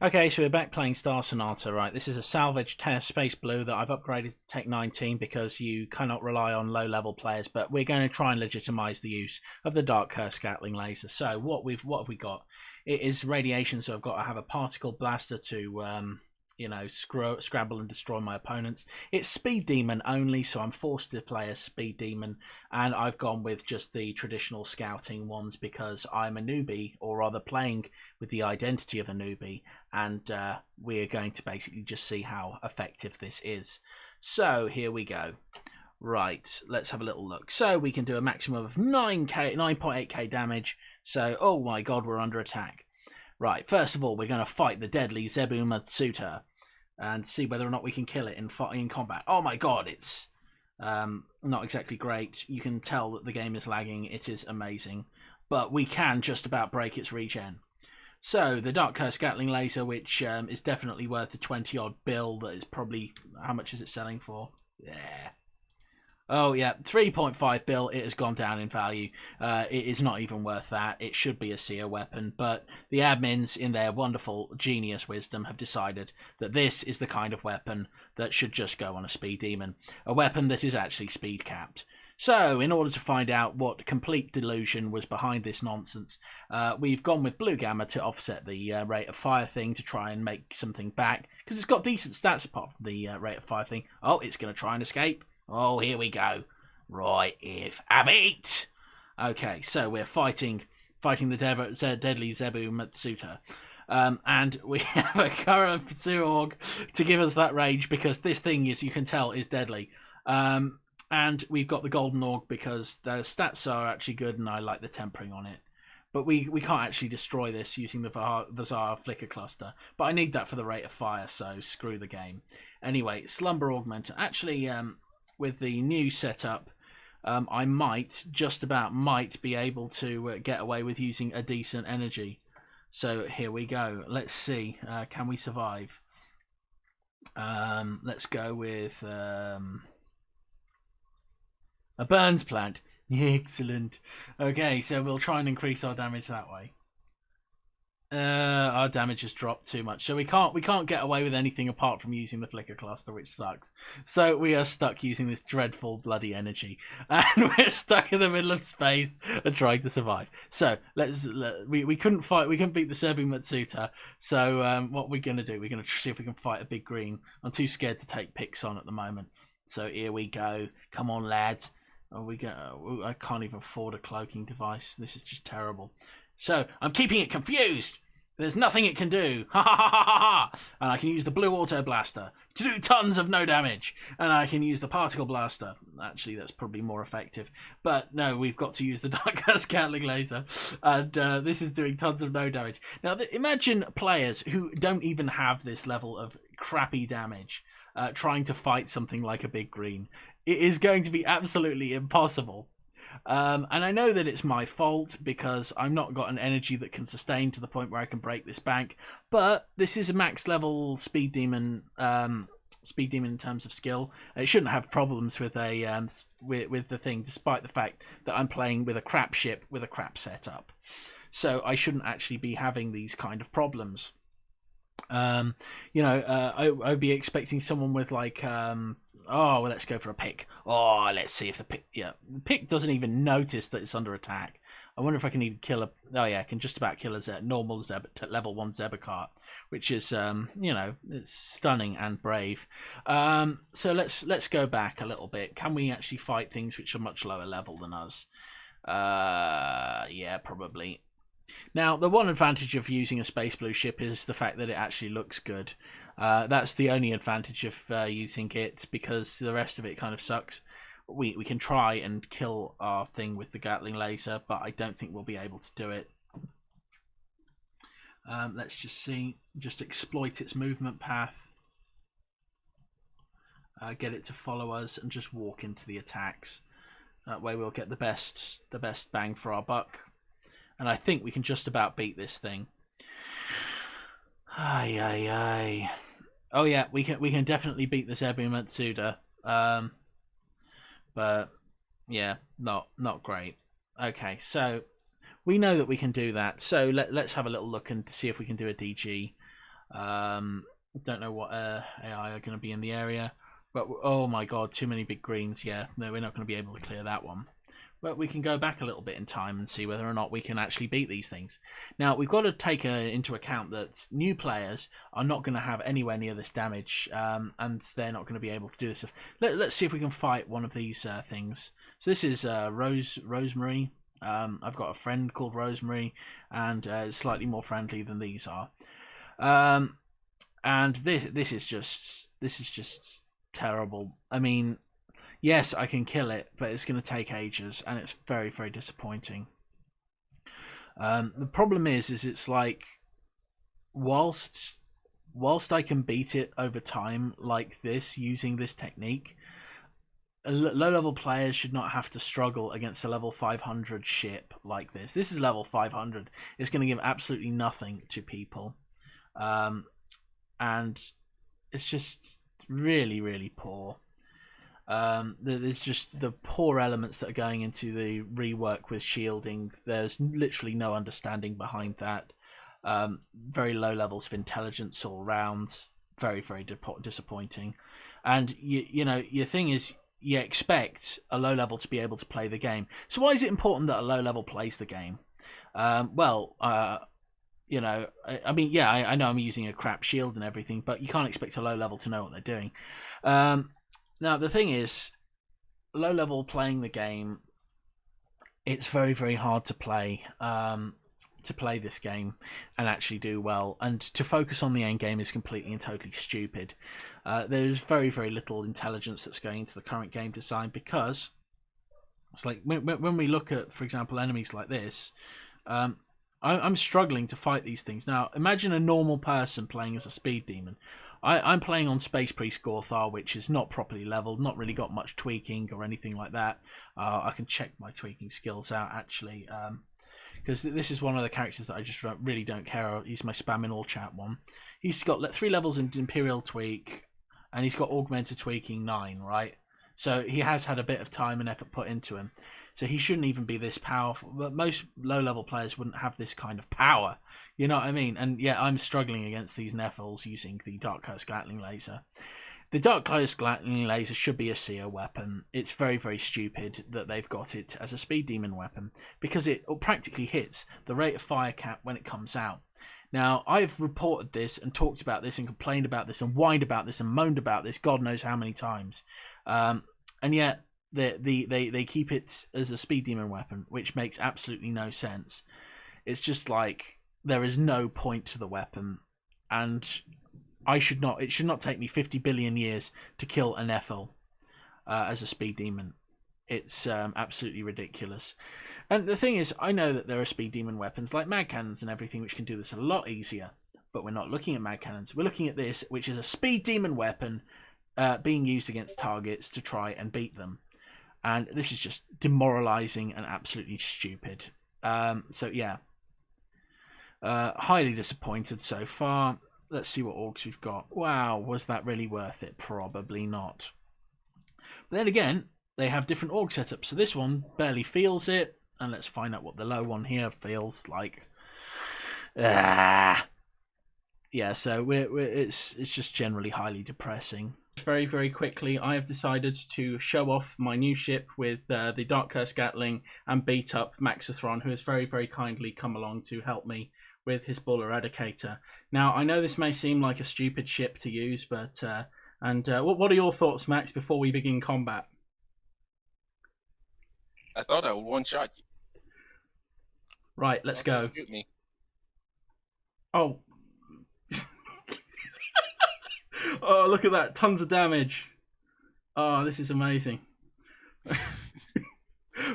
Okay, so we're back playing Star Sonata, right? This is a salvage Space Blue that I've upgraded to Tech 19 because you cannot rely on low-level players, but we're going to try and legitimize the use of the Dark Curse Gatling laser. So what have we got? It is radiation, so I've got to have a particle blaster to scrabble and destroy my opponents. It's Speed Demon only, so I'm forced to play a Speed Demon, and I've gone with just the traditional scouting ones because I'm a newbie, or rather playing with the identity of a newbie, and we're going to basically just see how effective this is. So here we go. Right, let's have a little look. So we can do a maximum of 9.8k damage. So, oh my god, we're under attack. Right, first of all, we're going to fight the deadly Zebu Matsuta and see whether or not we can kill it in combat. Oh my god, it's not exactly great. You can tell that the game is lagging. It is amazing. But we can just about break its regen. So, the Dark Curse Gatling laser, which is definitely worth the 20-odd bill, that is probably... How much is it selling for? Yeah. Oh, yeah, 3.5 bill, it has gone down in value. It is not even worth that. It should be a seer weapon, but the admins, in their wonderful genius wisdom, have decided that this is the kind of weapon that should just go on a speed demon. A weapon that is actually speed capped. So, in order to find out what complete delusion was behind this nonsense, we've gone with Blue Gamma to offset the rate of fire thing to try and make something back, because it's got decent stats apart from the rate of fire thing. Oh, it's going to try and escape. Oh, here we go. Right, have it. Okay, so we're fighting the deadly Zebu Matsuta. And we have a current Pursuit Org to give us that range because this thing, as you can tell, is deadly. And we've got the Golden Org because the stats are actually good and I like the tempering on it. But we can't actually destroy this using the Vazar Flicker Cluster. But I need that for the rate of fire, so screw the game. Anyway, Slumber Augmenter. Actually, with the new setup, I just about might be able to get away with using a decent energy. So here we go. Let's see. Can we survive? Let's go with a Burns plant. Excellent. Okay, so we'll try and increase our damage that way. Our damage has dropped too much, so we can't get away with anything apart from using the Flicker Cluster, which sucks. So we are stuck using this dreadful bloody energy, and we're stuck in the middle of space and trying to survive. So we couldn't beat the Zebu Matsuta. So what we're gonna do? We're gonna see if we can fight a big green. I'm too scared to take picks on at the moment. So here we go. Come on, lads. I can't even afford a cloaking device. This is just terrible. So I'm keeping it confused. There's nothing it can do. Ha ha ha ha ha! And I can use the blue auto blaster to do tons of no damage. And I can use the particle blaster. Actually, that's probably more effective. But no, we've got to use the Dark Curse Gatling laser. And this is doing tons of no damage. Now, imagine players who don't even have this level of crappy damage trying to fight something like a big green. It is going to be absolutely impossible. And I know that it's my fault because I've not got an energy that can sustain to the point where I can break this bank. But this is a max level speed demon in terms of skill. It shouldn't have problems with with the thing, despite the fact that I'm playing with a crap ship with a crap setup. So I shouldn't actually be having these kind of problems. I'd be expecting someone with like oh, well, let's go for a pick. Oh, let's see if the pick... Yeah, the pick doesn't even notice that it's under attack. I wonder if I can even kill a... Oh, yeah, I can just about kill a normal level 1 Zebacart, which is, it's stunning and brave. So let's go back a little bit. Can we actually fight things which are much lower level than us? Yeah, probably. Now, the one advantage of using a Space Blue ship is the fact that it actually looks good. That's the only advantage of using it, because the rest of it kind of sucks. We can try and kill our thing with the Gatling laser, but I don't think we'll be able to do it. Let's just see. Just exploit its movement path. Get it to follow us and just walk into the attacks. That way we'll get the best bang for our buck. And I think we can just about beat this thing. Ay, ay, ay. Oh yeah, we can definitely beat this Zebu Matsuda. But yeah, not great. Okay, so we know that we can do that. So let's have a little look and see if we can do a DG. Don't know what AI are going to be in the area, but oh my god, too many big greens. Yeah, no, we're not going to be able to clear that one. But we can go back a little bit in time and see whether or not we can actually beat these things. Now, we've got to take into account that new players are not going to have anywhere near this damage, and they're not going to be able to do this. Let's see if we can fight one of these things. So this is Rosemary. I've got a friend called Rosemary, and it's slightly more friendly than these are. And this is just terrible. I mean, yes, I can kill it, but it's going to take ages, and it's very, very disappointing. The problem is it's like, whilst I can beat it over time like this using this technique, low-level players should not have to struggle against a level 500 ship like this. This is level 500. It's going to give absolutely nothing to people. And it's just really, really poor. There's just the poor elements that are going into the rework with shielding. There's literally no understanding behind that. Very low levels of intelligence all round. Very, very disappointing. And you know, your thing is, you expect a low level to be able to play the game. So why is it important that a low level plays the game? You know, I mean, yeah, I know I'm using a crap shield and everything, but you can't expect a low level to know what they're doing. Now, the thing is, low level playing the game, it's very, very hard to play this game and actually do well. And to focus on the end game is completely and totally stupid. There's very, very little intelligence that's going into the current game design, because it's like when we look at, for example, enemies like this, I'm struggling to fight these things. Now, imagine a normal person playing as a speed demon. I'm playing on Space Priest Gorthar, which is not properly leveled, not really got much tweaking or anything like that. I can check my tweaking skills out, actually, because this is one of the characters that I just really don't care. He's my spam in all chat one. He's got 3 levels in Imperial Tweak, and he's got Augmented Tweaking 9, right? So he has had a bit of time and effort put into him. So he shouldn't even be this powerful. But most low-level players wouldn't have this kind of power. You know what I mean? And yeah, I'm struggling against these Nephils using the Dark Curse Gatling laser. The Dark Curse Gatling laser should be a seer weapon. It's very, very stupid that they've got it as a speed demon weapon, because it practically hits the rate of fire cap when it comes out. Now, I've reported this and talked about this and complained about this and whined about this and moaned about this God knows how many times. And yet they keep it as a speed demon weapon, which makes absolutely no sense. It's just like, there is no point to the weapon, and it should not take me 50 billion years to kill an Nephil as a speed demon. It's absolutely ridiculous. And the thing is, I know that there are speed demon weapons like mag cannons and everything which can do this a lot easier, but we're not looking at mag cannons. We're looking at this, which is a speed demon weapon being used against targets to try and beat them. And this is just demoralizing and absolutely stupid. So yeah, highly disappointed so far. Let's see what orgs we've got. Wow, was that really worth it? Probably not. But then again, they have different org setups. So this one barely feels it. And let's find out what the low one here feels like. Yeah, so it's just generally highly depressing. Very, very quickly, I have decided to show off my new ship with the Dark Curse Gatling and beat up Maxithron, who has very, very kindly come along to help me with his Bull Eradicator. Now, I know this may seem like a stupid ship to use, but what are your thoughts, Max, before we begin combat? I thought I would one-shot you. Right, let's go. Shoot me. Oh. Oh, look at that. Tons of damage. Oh, this is amazing.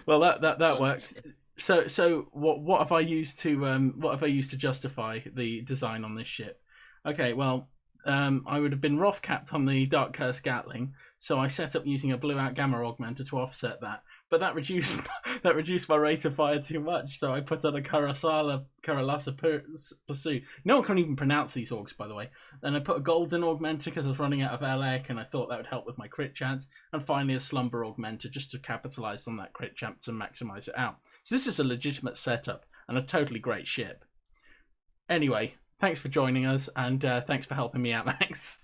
Well, that worked. So what have I used to justify the design on this ship? Okay, well, I would have been Roth capped on the Dark Curse Gatling, so I set up using a blue out gamma augmenter to offset that. But that reduced my rate of fire too much, so I put on a Karalasa Pursuit. No one can even pronounce these orgs, by the way. Then I put a golden augmenter because I was running out of Elec, and I thought that would help with my crit chance. And finally a slumber augmenter just to capitalize on that crit chance and maximize it out. So this is a legitimate setup and a totally great ship. Anyway, Thanks for joining us, and thanks for helping me out, Max.